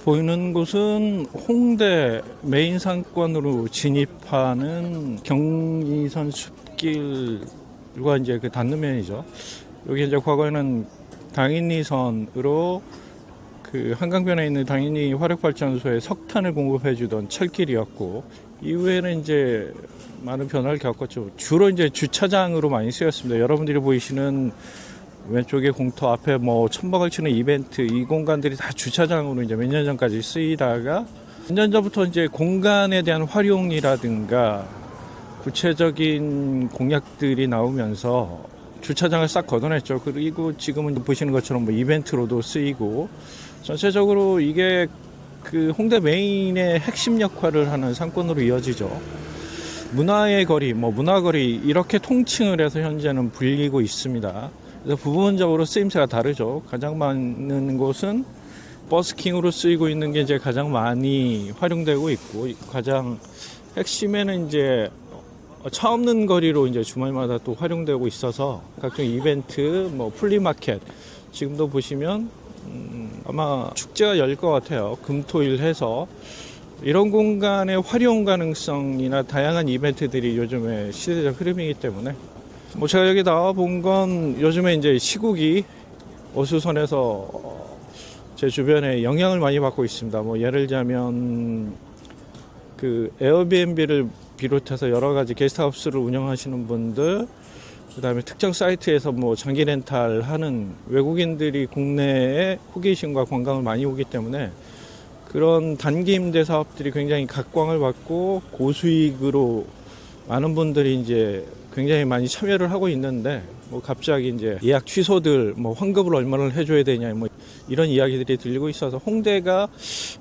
보이는 곳은 홍대 메인 상권으로 진입하는 경의선 숲길과 이제 그 닿는 면이죠. 여기 이제 과거에는 당인리선으로 그 한강변에 있는 당인리 화력발전소에 석탄을 공급해주던 철길이었고, 이후에는 이제 많은 변화를 겪었죠. 주로 이제 주차장으로 많이 쓰였습니다. 여러분들이 보이시는 왼쪽에 공터 앞에 뭐 천막을 치는 이벤트, 이 공간들이 다 주차장으로 이제 몇 년 전까지 쓰이다가 몇 년 전부터 이제 공간에 대한 활용이라든가 구체적인 공약들이 나오면서 주차장을 싹 걷어냈죠. 그리고 지금은 보시는 것처럼 뭐 이벤트로도 쓰이고, 전체적으로 이게 그 홍대 메인의 핵심 역할을 하는 상권으로 이어지죠. 문화의 거리, 뭐 문화거리 이렇게 통칭을 해서 현재는 불리고 있습니다. 그래서 부분적으로 쓰임새가 다르죠. 가장 많은 곳은 버스킹으로 쓰이고 있는 게 이제 가장 많이 활용되고 있고, 가장 핵심에는 이제 차 없는 거리로 이제 주말마다 또 활용되고 있어서 각종 이벤트, 뭐 플리마켓, 지금도 보시면 아마 축제가 열 것 같아요. 금토일 해서 이런 공간의 활용 가능성이나 다양한 이벤트들이 요즘에 시대적 흐름이기 때문에, 뭐 제가 여기 나와 본 건 요즘에 이제 시국이 어수선해서 제 주변에 영향을 많이 받고 있습니다. 뭐 예를 들자면 그 에어비앤비를 비롯해서 여러 가지 게스트하우스를 운영하시는 분들, 그 다음에 특정 사이트에서 뭐 장기 렌탈 하는 외국인들이 국내에 호기심과 관광을 많이 오기 때문에 그런 단기 임대 사업들이 굉장히 각광을 받고 고수익으로 많은 분들이 이제 굉장히 많이 참여를 하고 있는데, 뭐 갑자기 이제 예약 취소들, 뭐 환급을 얼마를 해줘야 되냐, 뭐 이런 이야기들이 들리고 있어서 홍대가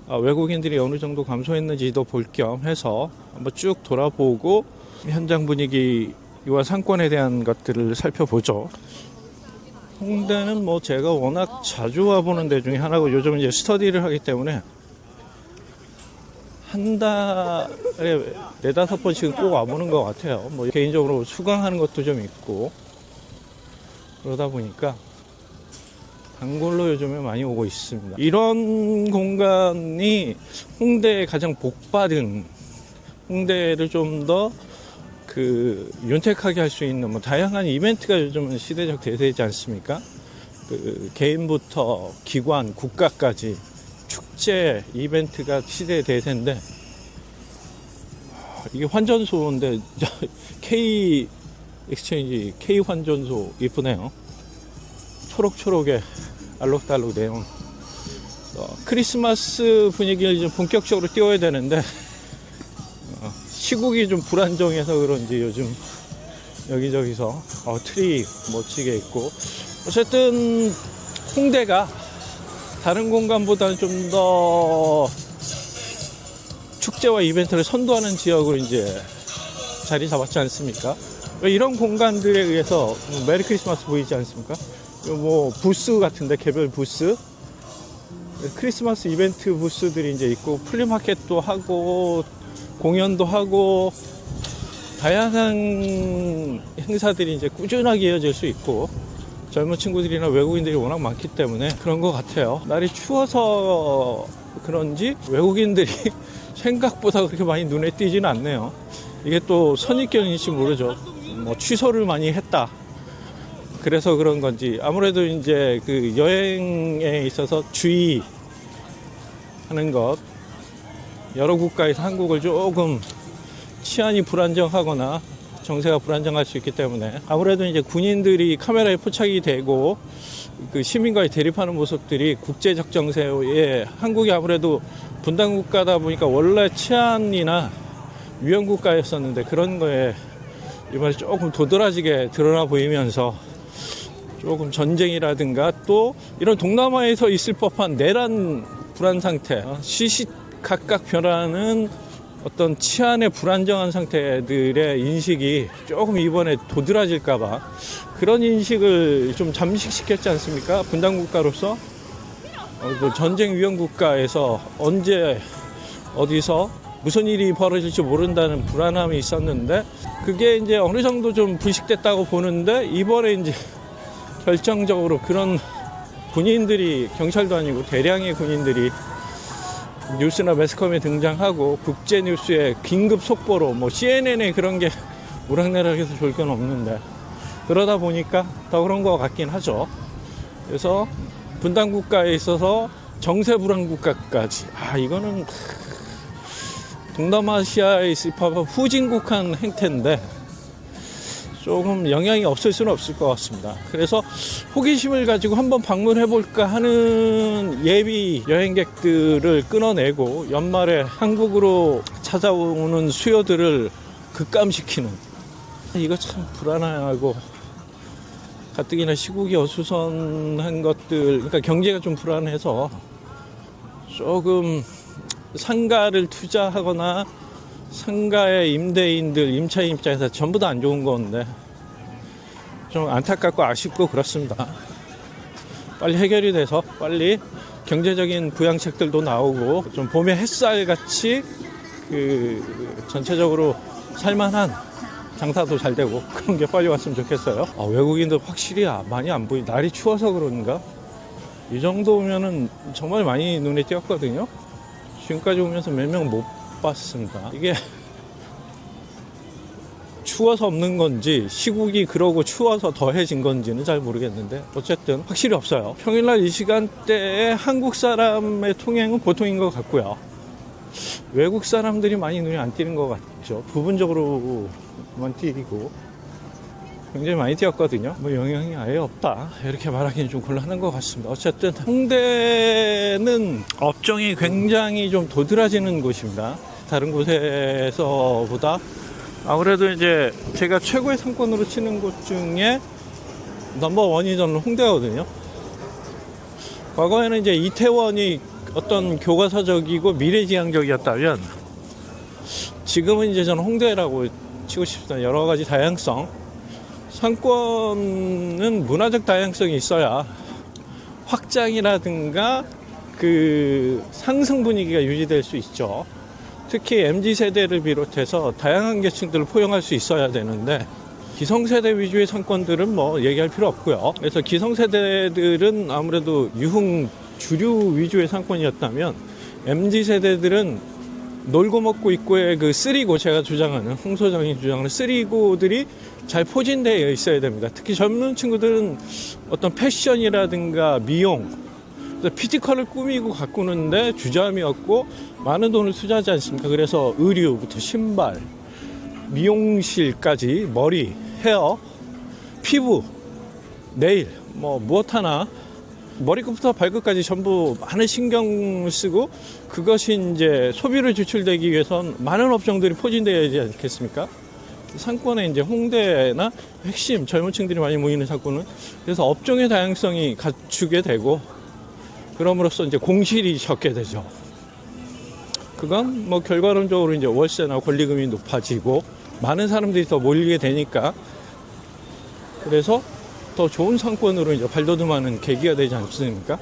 외국인들이 어느 정도 감소했는지도 볼 겸 해서 한번 쭉 돌아보고 현장 분위기와 상권에 대한 것들을 살펴보죠. 홍대는 뭐 제가 워낙 자주 와보는 데 중에 하나고, 요즘 이제 스터디를 하기 때문에 한 달에 4-5번씩은 꼭 와보는 것 같아요. 뭐 개인적으로 수강하는 것도 좀 있고, 그러다 보니까 단골로 요즘에 많이 오고 있습니다. 이런 공간이 홍대에 가장 복받은, 홍대를 좀 더 그 윤택하게 할 수 있는 뭐 다양한 이벤트가 요즘은 시대적 대세이지 않습니까? 그 개인부터 기관, 국가까지 축제 이벤트가 시대의 대세인데, 이게 환전소인데 K 엑스체인지 K 환전소 이쁘네요. 초록초록에 알록달록 내용. 크리스마스 분위기를 좀 본격적으로 띄워야 되는데 시국이 좀 불안정해서 그런지 요즘 여기저기서 트리 멋지게 있고, 어쨌든 홍대가 다른 공간보다는 좀 더 축제와 이벤트를 선도하는 지역으로 이제 자리 잡았지 않습니까? 이런 공간들에 의해서 메리 크리스마스 보이지 않습니까? 뭐 부스 같은데, 개별 부스, 크리스마스 이벤트 부스들이 이제 있고, 플리마켓도 하고 공연도 하고 다양한 행사들이 이제 꾸준하게 이어질 수 있고, 젊은 친구들이나 외국인들이 워낙 많기 때문에 그런 것 같아요. 날이 추워서 그런지 외국인들이 생각보다 그렇게 많이 눈에 띄지는 않네요. 이게 또 선입견일지 모르죠. 뭐 취소를 많이 했다, 그래서 그런 건지, 아무래도 이제 그 여행에 있어서 주의하는 것, 여러 국가에서 한국을 조금 치안이 불안정하거나 정세가 불안정할 수 있기 때문에, 아무래도 이제 군인들이 카메라에 포착이 되고 그 시민과의 대립하는 모습들이 국제적 정세에, 한국이 아무래도 분단 국가다 보니까 원래 치안이나 위험 국가였었는데 그런 거에 이번에 조금 도드라지게 드러나 보이면서 조금 전쟁이라든가 또 이런 동남아에서 있을 법한 내란 불안 상태, 시시각각 변하는 어떤 치안의 불안정한 상태들의 인식이 조금 이번에 도드라질까봐 그런 인식을 좀 잠식시켰지 않습니까? 분단국가로서 전쟁 위험 국가에서 언제 어디서 무슨 일이 벌어질지 모른다는 불안함이 있었는데, 그게 이제 어느 정도 좀 불식됐다고 보는데, 이번에 이제 결정적으로 그런 군인들이, 경찰도 아니고 대량의 군인들이 뉴스나 매스컴에 등장하고 국제 뉴스에 긴급 속보로 뭐 CNN에 그런 게 우락내락해서 좋을 건 없는데 그러다 보니까 더 그런 것 같긴 하죠. 그래서 분단 국가에 있어서 정세 불안 국가까지 이거는 동남아시아에 있어서 후진국한 행태인데 조금 영향이 없을 수는 없을 것 같습니다. 그래서 호기심을 가지고 한번 방문해 볼까 하는 예비 여행객들을 끊어내고 연말에 한국으로 찾아오는 수요들을 급감시키는, 이거 참 불안하고 가뜩이나 시국이 어수선한 것들, 그러니까 경제가 좀 불안해서 조금 상가를 투자하거나 상가의 임대인들, 임차인 입장에서 전부 다 안 좋은 건데 좀 안타깝고 아쉽고 그렇습니다. 빨리 해결이 돼서 빨리 경제적인 부양책들도 나오고 좀 봄의 햇살 같이 전체적으로 살만한 장사도 잘 되고 그런 게 빨리 왔으면 좋겠어요. 외국인들 확실히 많이 안 보이. 날이 추워서 그런가? 이 정도면은 정말 많이 눈에 띄었거든요. 지금까지 오면서 몇 명 못 봤습니다. 이게 추워서 없는 건지 시국이 그러고 추워서 더해진 건지는 잘 모르겠는데 어쨌든 확실히 없어요. 평일날 이 시간대에 한국 사람의 통행은 보통인 것 같고요. 외국 사람들이 많이 눈에 안 띄는 것 같죠. 부분적으로만 띄고 굉장히 많이 띄었거든요. 뭐 영향이 아예 없다 이렇게 말하기는 좀 곤란한 것 같습니다. 어쨌든 홍대는 업종이 굉장히 좀 도드라지는 곳입니다. 다른 곳에서보다 아무래도 이제 제가 최고의 상권으로 치는 곳 중에 넘버원이 저는 홍대거든요. 과거에는 이제 이태원이 어떤 교과서적이고 미래지향적이었다면 지금은 이제 저는 홍대라고 치고 싶습니다. 여러 가지 다양성. 상권은 문화적 다양성이 있어야 확장이라든가 상승 분위기가 유지될 수 있죠. 특히 MZ세대를 비롯해서 다양한 계층들을 포용할 수 있어야 되는데 기성세대 위주의 상권들은 뭐 얘기할 필요 없고요. 그래서 기성세대들은 아무래도 유흥 주류 위주의 상권이었다면 MZ세대들은 놀고 먹고 있고의 쓰리고, 제가 주장하는, 홍 소장이 주장하는 쓰리고들이 잘 포진되어 있어야 됩니다. 특히 젊은 친구들은 어떤 패션이라든가 미용, 피지컬을 꾸미고 가꾸는데 주저함이 없고 많은 돈을 투자하지 않습니까? 그래서 의류부터 신발, 미용실까지 머리, 헤어, 피부, 네일, 무엇 하나 머리끝부터 발끝까지 전부 많은 신경 쓰고 그것이 이제 소비를 주출되기 위해선 많은 업종들이 포진되어야 되지 않겠습니까? 상권에 이제 홍대나 핵심 젊은 층들이 많이 모이는 상권은 그래서 업종의 다양성이 갖추게 되고 그럼으로써 이제 공실이 적게 되죠. 그건 결과론적으로 이제 월세나 권리금이 높아지고 많은 사람들이 더 몰리게 되니까 그래서 더 좋은 상권으로 이제 발돋움하는 계기가 되지 않습니까?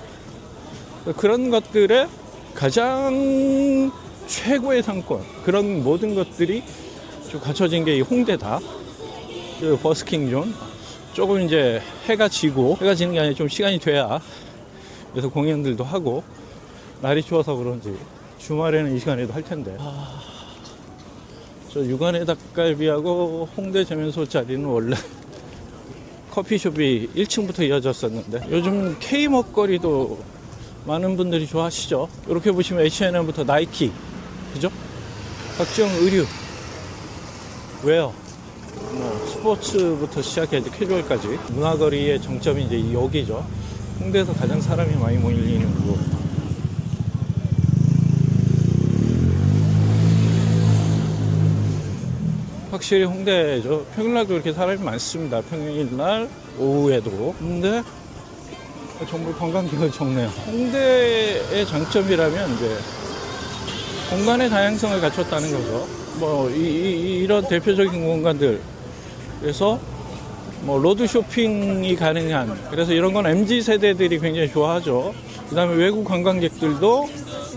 그런 것들의 가장 최고의 상권, 그런 모든 것들이 좀 갖춰진 게 이 홍대다. 버스킹 존. 조금 이제 해가 지는 게 아니라 좀 시간이 돼야 그래서 공연들도 하고 날이 추워서 그런지 주말에는 이 시간에도 할 텐데. 저 육안의 닭갈비하고 홍대 재면소 자리는 원래 커피숍이 1층부터 이어졌었는데 요즘 K 먹거리도 많은 분들이 좋아하시죠. 이렇게 보시면 H&M부터 나이키, 그죠? 각종 의류, 웨어, 스포츠부터 시작해서 캐주얼까지 문화거리의 정점이 이제 여기죠. 홍대에서 가장 사람이 많이 몰리는 곳. 확실히 홍대죠. 평일날도 이렇게 사람이 많습니다. 평일날 오후에도. 근데 정말 관광객은 적네요. 홍대의 장점이라면 이제 공간의 다양성을 갖췄다는 거죠. 이런 대표적인 공간들. 그래서 로드 쇼핑이 가능한, 그래서 이런 건 MZ 세대들이 굉장히 좋아하죠. 그 다음에 외국 관광객들도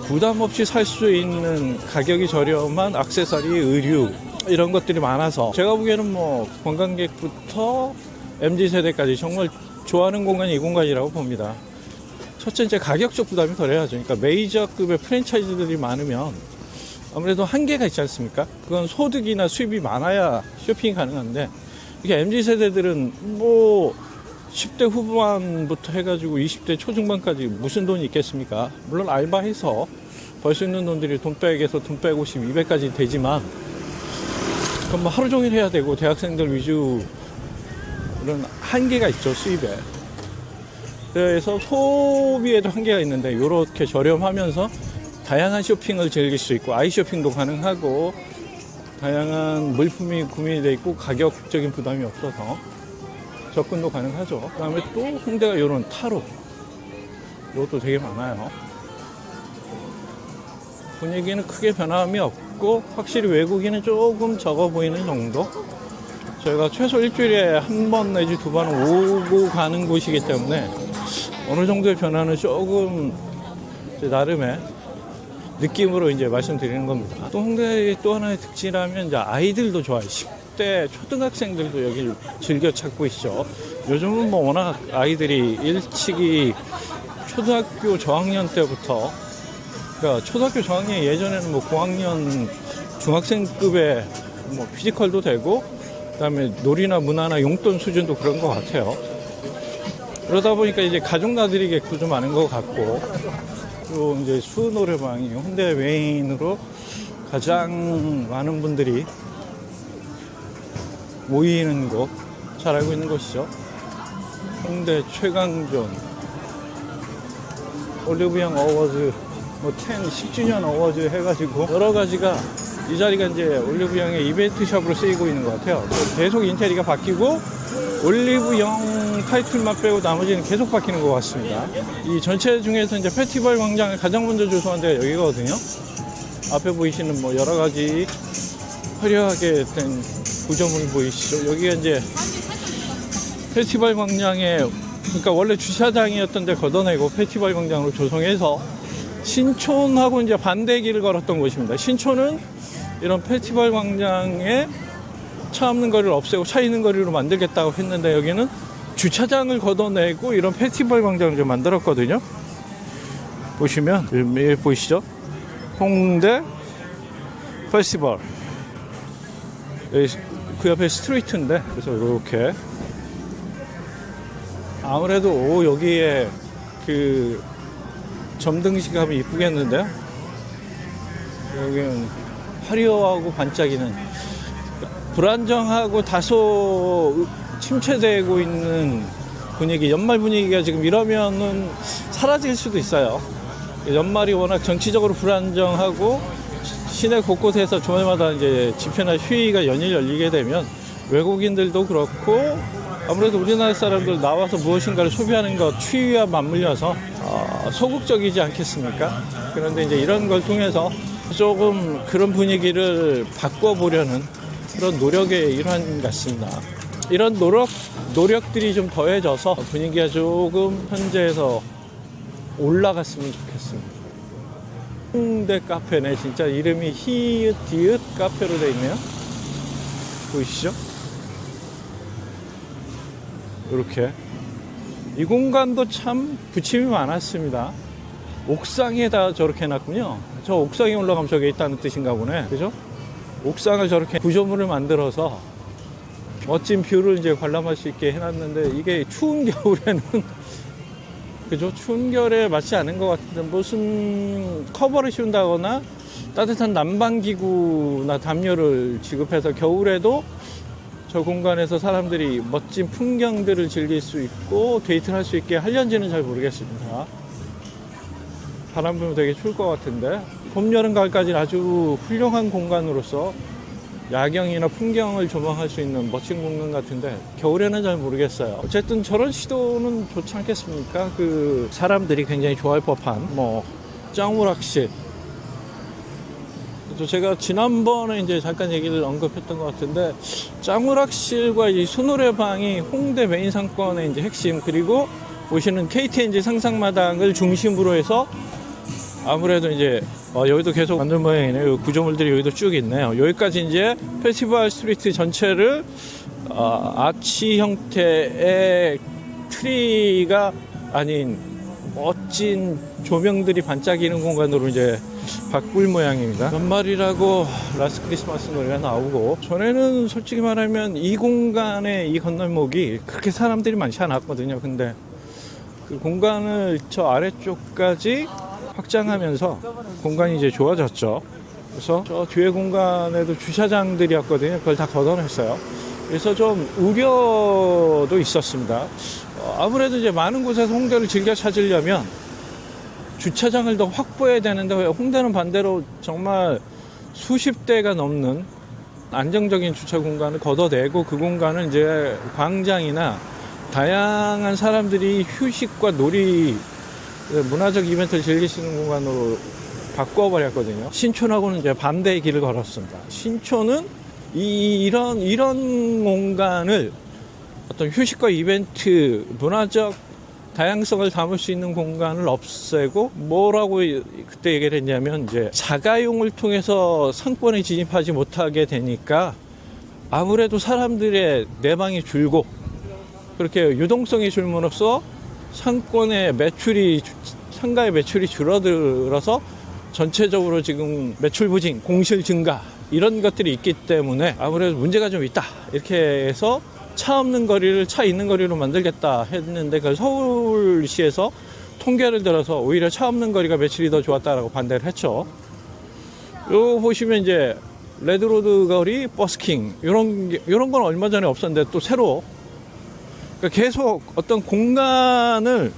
부담 없이 살 수 있는 가격이 저렴한 액세서리, 의류, 이런 것들이 많아서 제가 보기에는 관광객부터 MZ 세대까지 정말 좋아하는 공간이 이 공간이라고 봅니다. 첫째 이제 가격적 부담이 덜해야죠. 그러니까 메이저급의 프랜차이즈들이 많으면 아무래도 한계가 있지 않습니까? 그건 소득이나 수입이 많아야 쇼핑이 가능한데, 이게 MZ 세대들은 뭐 10대 후반부터 해가지고 20대 초중반까지 무슨 돈이 있겠습니까? 물론 알바해서 벌 수 있는 돈들이 돈백에서 돈백 50, 200까지 되지만, 그건 뭐 하루 종일 해야 되고 대학생들 위주 이런 한계가 있죠, 수입에. 그래서 소비에도 한계가 있는데 이렇게 저렴하면서 다양한 쇼핑을 즐길 수 있고, 아이 쇼핑도 가능하고 다양한 물품이 구매되어 있고 가격적인 부담이 없어서 접근도 가능하죠. 그 다음에 또 홍대가 이런 타로, 이것도 되게 많아요. 분위기는 크게 변함이 없고 확실히 외국인은 조금 적어 보이는 정도. 저희가 최소 일주일에 한 번 내지 두 번은 오고 가는 곳이기 때문에 어느 정도의 변화는 조금 나름의 느낌으로 이제 말씀드리는 겁니다. 또 홍대의 또 하나의 특징이라면 이제 아이들도 좋아요. 10대 초등학생들도 여기를 즐겨 찾고 있죠. 요즘은 뭐 워낙 아이들이 일찍이 초등학교 저학년 때부터, 그러니까 초등학교 저학년, 예전에는 뭐 고학년 중학생급의 뭐 피지컬도 되고, 그다음에 놀이나 문화나 용돈 수준도 그런 것 같아요. 그러다 보니까 이제 가족 나들이 객도 좀 많은 것 같고, 또 이제 수노래방이 홍대 메인으로 가장 많은 분들이 모이는 곳, 잘 알고 있는 곳이죠. 홍대 최강존, 올리브영 어워즈, 뭐 10주년 어워즈 해가지고 여러 가지가, 이 자리가 이제 올리브영의 이벤트샵으로 쓰이고 있는 것 같아요. 계속 인테리어가 바뀌고 올리브영 타이틀만 빼고 나머지는 계속 바뀌는 것 같습니다. 이 전체 중에서 이제 페스티벌 광장을 가장 먼저 조성한 데가 여기거든요. 앞에 보이시는 뭐 여러 가지 화려하게 된 구조물 보이시죠? 여기가 이제 페스티벌 광장에, 그러니까 원래 주차장이었던 데 걷어내고 페스티벌 광장으로 조성해서 신촌하고 이제 반대 길을 걸었던 곳입니다. 신촌은 이런 페스티벌 광장에 차 없는 거리를 없애고 차 있는 거리로 만들겠다고 했는데, 여기는 주차장을 걷어내고 이런 페스티벌 광장을 좀 만들었거든요. 보시면 매일 보이시죠? 홍대 페스티벌, 그 옆에 스트리트인데, 그래서 이렇게 아무래도 여기에 그 점등식 하면 이쁘겠는데요. 여기는 화려하고 반짝이는, 불안정하고 다소 침체되고 있는 분위기, 연말 분위기가 지금 이러면은 사라질 수도 있어요. 연말이 워낙 정치적으로 불안정하고 시내 곳곳에서 주말마다 이제 집회나 휴의가 연일 열리게 되면 외국인들도 그렇고 아무래도 우리나라 사람들 나와서 무엇인가를 소비하는 것, 추위와 맞물려서 소극적이지 않겠습니까? 그런데 이제 이런 걸 통해서 조금 그런 분위기를 바꿔보려는 그런 노력의 일환 같습니다. 이런 노력들이 좀 더해져서 분위기가 조금 현재에서 올라갔으면 좋겠습니다. 홍대 카페네. 진짜 이름이 히읗 디귿 카페로 되어 있네요. 보이시죠? 이렇게 이 공간도 참 부침이 많았습니다. 옥상에다 저렇게 해놨군요. 저 옥상에 올라가면 저게 있다는 뜻인가 보네. 그죠? 옥상을 저렇게 구조물을 만들어서 멋진 뷰를 이제 관람할 수 있게 해놨는데, 이게 추운 겨울에는 그죠? 추운 겨울에 맞지 않은 것 같은데, 무슨 커버를 씌운다거나 따뜻한 난방기구나 담요를 지급해서 겨울에도 저 공간에서 사람들이 멋진 풍경들을 즐길 수 있고 데이트를 할 수 있게 하려는지는 잘 모르겠습니다. 바람 불면 되게 추울 것 같은데, 봄, 여름, 가을까지는 아주 훌륭한 공간으로서 야경이나 풍경을 조망할 수 있는 멋진 공간 같은데, 겨울에는 잘 모르겠어요. 어쨌든 저런 시도는 좋지 않겠습니까? 그 사람들이 굉장히 좋아할 법한 뭐 짱우락실, 제가 지난번에 이제 잠깐 얘기를 언급했던 것 같은데, 짱우락실과 이 수노래방이 홍대 메인 상권의 이제 핵심, 그리고 보시는 KTNG 상상마당을 중심으로 해서 아무래도 이제 여기도 계속 만든 모양이네요. 구조물들이 여기도 쭉 있네요. 여기까지 이제 페스티벌 스트리트 전체를 아치 형태의 트리가 아닌 멋진 조명들이 반짝이는 공간으로 이제 바꿀 모양입니다. 연말이라고 라스트 크리스마스 노래가 나오고, 전에는 솔직히 말하면 이 공간의 이 건널목이 그렇게 사람들이 많지 않았거든요. 근데 그 공간을 저 아래쪽까지 확장하면서 공간이 이제 좋아졌죠. 그래서 저 뒤에 공간에도 주차장들이었거든요. 그걸 다 걷어냈어요. 그래서 좀 우려도 있었습니다. 아무래도 이제 많은 곳에서 홍대를 즐겨 찾으려면 주차장을 더 확보해야 되는데, 홍대는 반대로 정말 수십 대가 넘는 안정적인 주차 공간을 걷어내고 그 공간을 이제 광장이나 다양한 사람들이 휴식과 놀이, 문화적 이벤트를 즐기시는 공간으로 바꿔버렸거든요. 신촌하고는 이제 반대의 길을 걸었습니다. 신촌은 이런 공간을 어떤 휴식과 이벤트, 문화적 다양성을 담을 수 있는 공간을 없애고, 뭐라고 그때 얘기를 했냐면, 이제 자가용을 통해서 상권에 진입하지 못하게 되니까 아무래도 사람들의 내방이 줄고, 그렇게 유동성이 줄므로써 상권의 매출이, 상가의 매출이 줄어들어서 전체적으로 지금 매출 부진, 공실 증가, 이런 것들이 있기 때문에 아무래도 문제가 좀 있다, 이렇게 해서 차 없는 거리를 차 있는 거리로 만들겠다 했는데, 그 서울시에서 통계를 들어서 오히려 차 없는 거리가 매출이 더 좋았다라고 반대를 했죠. 요 보시면 이제 레드로드 거리, 버스킹, 요런 건 얼마 전에 없었는데 또 새로, 그러니까 계속 어떤 공간을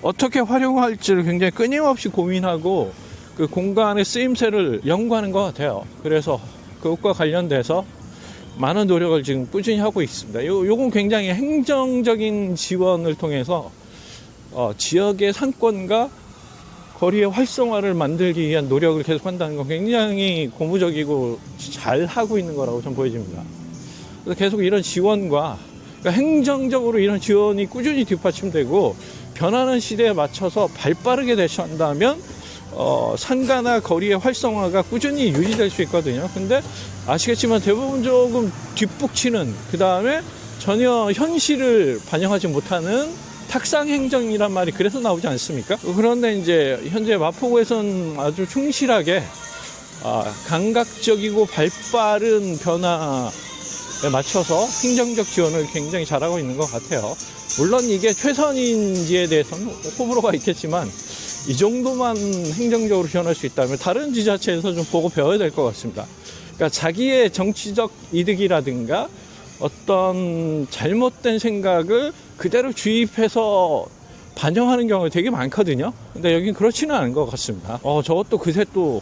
어떻게 활용할지를 굉장히 끊임없이 고민하고 그 공간의 쓰임새를 연구하는 것 같아요. 그래서 그것과 관련돼서 많은 노력을 지금 꾸준히 하고 있습니다. 요건 굉장히 행정적인 지원을 통해서 지역의 상권과 거리의 활성화를 만들기 위한 노력을 계속 한다는 건 굉장히 고무적이고 잘 하고 있는 거라고 좀 보여집니다. 그래서 계속 이런 지원과, 그러니까 행정적으로 이런 지원이 꾸준히 뒷받침되고 변하는 시대에 맞춰서 발빠르게 대처한다면 상가나 거리의 활성화가 꾸준히 유지될 수 있거든요. 근데 아시겠지만 대부분 조금 뒷북치는, 그 다음에 전혀 현실을 반영하지 못하는 탁상 행정이란 말이 그래서 나오지 않습니까? 그런데 이제 현재 마포구에서는 아주 충실하게 감각적이고 발빠른 변화에 맞춰서 행정적 지원을 굉장히 잘하고 있는 것 같아요. 물론 이게 최선인지에 대해서는 호불호가 있겠지만, 이 정도만 행정적으로 지원할 수 있다면 다른 지자체에서 좀 보고 배워야 될 것 같습니다. 그러니까 자기의 정치적 이득이라든가 어떤 잘못된 생각을 그대로 주입해서 반영하는 경우가 되게 많거든요. 근데 여긴 그렇지는 않은 것 같습니다. 저것도 그새 또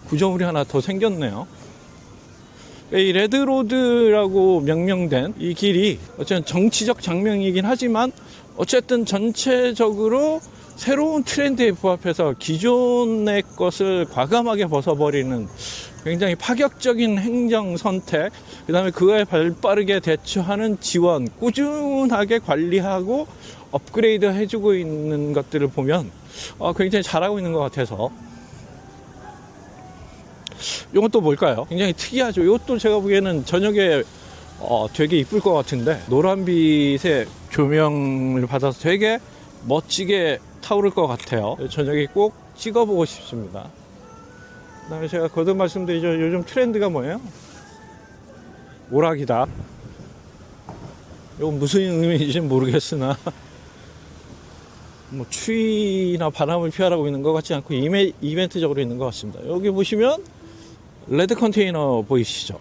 구조물이 하나 더 생겼네요. 이 레드로드라고 명명된 이 길이 어쨌든 정치적 장면이긴 하지만, 어쨌든 전체적으로 새로운 트렌드에 부합해서 기존의 것을 과감하게 벗어버리는 굉장히 파격적인 행정 선택, 그 다음에 그거에 발빠르게 대처하는 지원, 꾸준하게 관리하고 업그레이드 해주고 있는 것들을 보면 굉장히 잘하고 있는 것 같아서, 이건 또 뭘까요? 굉장히 특이하죠. 이것도 제가 보기에는 저녁에 되게 이쁠 것 같은데, 노란빛의 조명을 받아서 되게 멋지게 타오를 것 같아요. 저녁에 꼭 찍어보고 싶습니다. 그 다음에 제가 거듭 말씀드리죠. 요즘 트렌드가 뭐예요? 오락이다. 이건 무슨 의미인지는 모르겠으나 뭐 추위나 바람을 피하라고 있는 것 같지 않고 이벤트적으로 있는 것 같습니다. 여기 보시면 레드 컨테이너 보이시죠?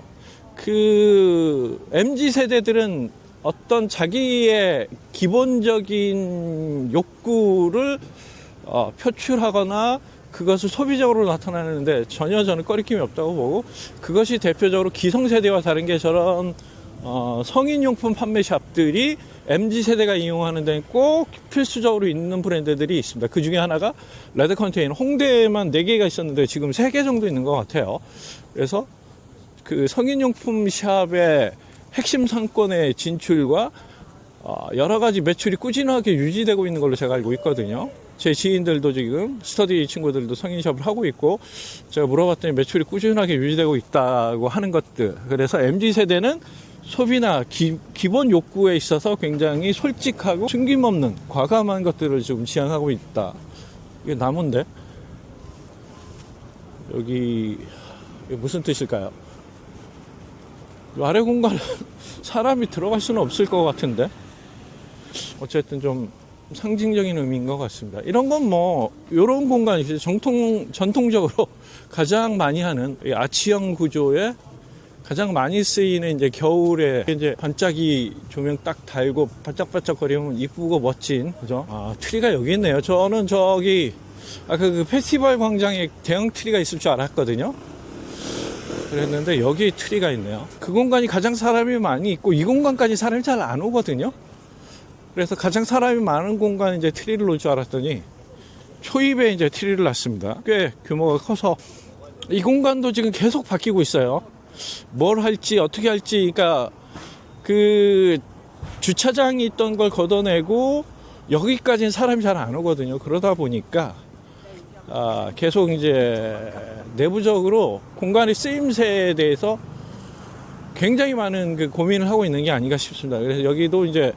그 MZ세대들은 어떤 자기의 기본적인 욕구를 표출하거나 그것을 소비적으로 나타내는데 전혀 저는 꺼리낌이 없다고 보고, 그것이 대표적으로 기성세대와 다른 게 저런 성인용품 판매샵들이 MZ세대가 이용하는 데는 꼭 필수적으로 있는 브랜드들이 있습니다. 그 중에 하나가 레드 컨테이너. 홍대에만 4개가 있었는데 지금 3개 정도 있는 것 같아요. 그래서 그 성인용품 샵의 핵심 상권의 진출과 여러 가지 매출이 꾸준하게 유지되고 있는 걸로 제가 알고 있거든요. 제 지인들도 지금 스터디 친구들도 성인샵을 하고 있고, 제가 물어봤더니 매출이 꾸준하게 유지되고 있다고 하는 것들. 그래서 MZ세대는 소비나 기본 욕구에 있어서 굉장히 솔직하고 숨김없는 과감한 것들을 지금 지향하고 있다. 이게 나무인데 여기 이게 무슨 뜻일까요? 아래 공간에 사람이 들어갈 수는 없을 것 같은데 어쨌든 좀 상징적인 의미인 것 같습니다. 이런 건 뭐 이런 공간이 전통적으로 가장 많이 하는 아치형 구조의 가장 많이 쓰이는 이제 겨울에 이제 반짝이 조명 딱 달고 반짝반짝거리면 이쁘고 멋진 그죠? 아, 트리가 여기 있네요. 저는 저기 아까 그 페스티벌 광장에 대형 트리가 있을 줄 알았거든요. 그랬는데 여기 트리가 있네요. 그 공간이 가장 사람이 많이 있고 이 공간까지 사람이 잘 안 오거든요. 그래서 가장 사람이 많은 공간에 이제 트리를 놓을 줄 알았더니 초입에 이제 트리를 놨습니다. 꽤 규모가 커서 이 공간도 지금 계속 바뀌고 있어요. 뭘 할지 어떻게 할지 그러니까 그 주차장이 있던 걸 걷어내고 여기까지는 사람이 잘 안 오거든요. 그러다 보니까 계속 이제 내부적으로 공간의 쓰임새에 대해서 굉장히 많은 그 고민을 하고 있는 게 아닌가 싶습니다. 그래서 여기도 이제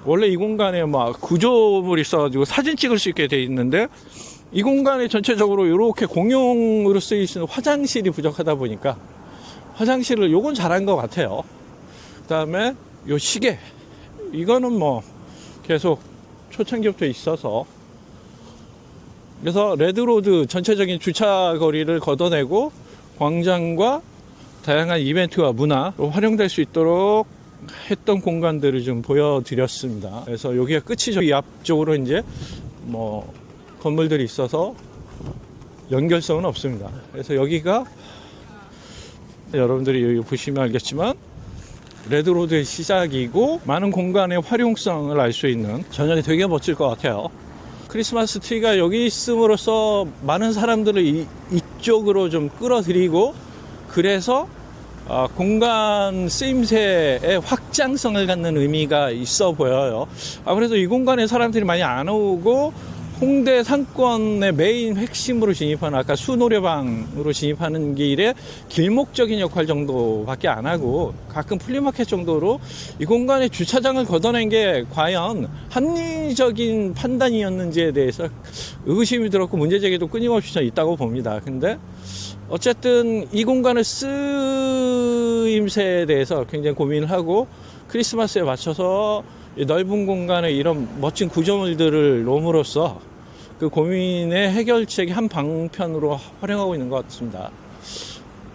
원래 이 공간에 막 구조물이 있어가지고 사진 찍을 수 있게 돼 있는데 이 공간에 전체적으로 이렇게 공용으로 쓰이시는 화장실이 부족하다 보니까 화장실을 요건 잘한 것 같아요. 그 다음에 요 시계 이거는 뭐 계속 초창기부터 있어서 그래서 레드로드 전체적인 주차 거리를 걷어내고 광장과 다양한 이벤트와 문화로 활용될 수 있도록 했던 공간들을 좀 보여드렸습니다. 그래서 여기가 끝이죠. 이 앞쪽으로 이제 뭐 건물들이 있어서 연결성은 없습니다. 그래서 여기가 여러분들이 여기 보시면 알겠지만 레드로드의 시작이고 많은 공간의 활용성을 알 수 있는 전형이 되게 멋질 것 같아요. 크리스마스 트리가 여기 있음으로써 많은 사람들을 이쪽으로 좀 끌어들이고 그래서 공간 쓰임새의 확장성을 갖는 의미가 있어 보여요. 아무래도 이 공간에 사람들이 많이 안 오고 홍대 상권의 메인 핵심으로 진입하는 아까 수노래방으로 진입하는 길에 길목적인 역할 정도밖에 안 하고 가끔 플리마켓 정도로 이 공간에 주차장을 걷어낸 게 과연 합리적인 판단이었는지에 대해서 의구심이 들었고 문제제기도 끊임없이 있다고 봅니다. 근데 어쨌든 이 공간의 쓰임새에 대해서 굉장히 고민을 하고 크리스마스에 맞춰서 넓은 공간에 이런 멋진 구조물들을 놓음으로써 그 고민의 해결책의 한 방편으로 활용하고 있는 것 같습니다.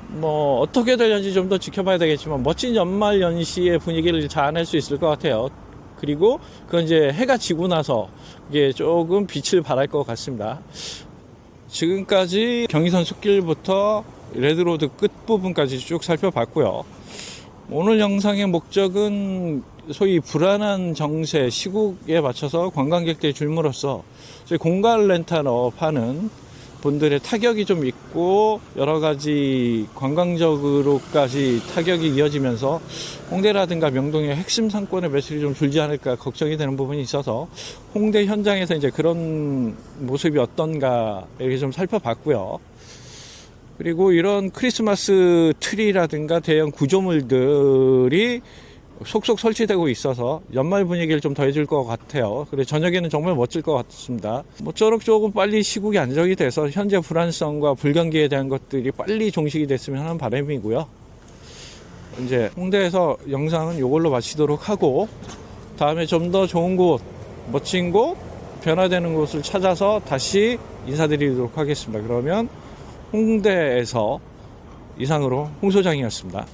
뭐 어떻게 될는지 좀 더 지켜봐야 되겠지만 멋진 연말 연시의 분위기를 자아낼 수 있을 것 같아요. 그리고 그건 이제 해가 지고 나서 이게 조금 빛을 발할 것 같습니다. 지금까지 경의선 숲길부터 레드로드 끝부분까지 쭉 살펴봤고요. 오늘 영상의 목적은 소위 불안한 정세, 시국에 맞춰서 관광객들이 줄므로써 공간 렌탈업 하는 분들의 타격이 좀 있고 여러 가지 관광적으로까지 타격이 이어지면서 홍대라든가 명동의 핵심 상권의 매출이 좀 줄지 않을까 걱정이 되는 부분이 있어서 홍대 현장에서 이제 그런 모습이 어떤가 이렇게 좀 살펴봤고요. 그리고 이런 크리스마스 트리라든가 대형 구조물들이 속속 설치되고 있어서 연말 분위기를 좀 더해줄 것 같아요. 그리고 저녁에는 정말 멋질 것 같습니다. 모쪼록 조금 빨리 시국이 안정이 돼서 현재 불안성과 불경기에 대한 것들이 빨리 종식이 됐으면 하는 바람이고요. 이제 홍대에서 영상은 이걸로 마치도록 하고 다음에 좀 더 좋은 곳, 멋진 곳, 변화되는 곳을 찾아서 다시 인사드리도록 하겠습니다. 그러면 홍대에서 이상으로 홍소장이었습니다.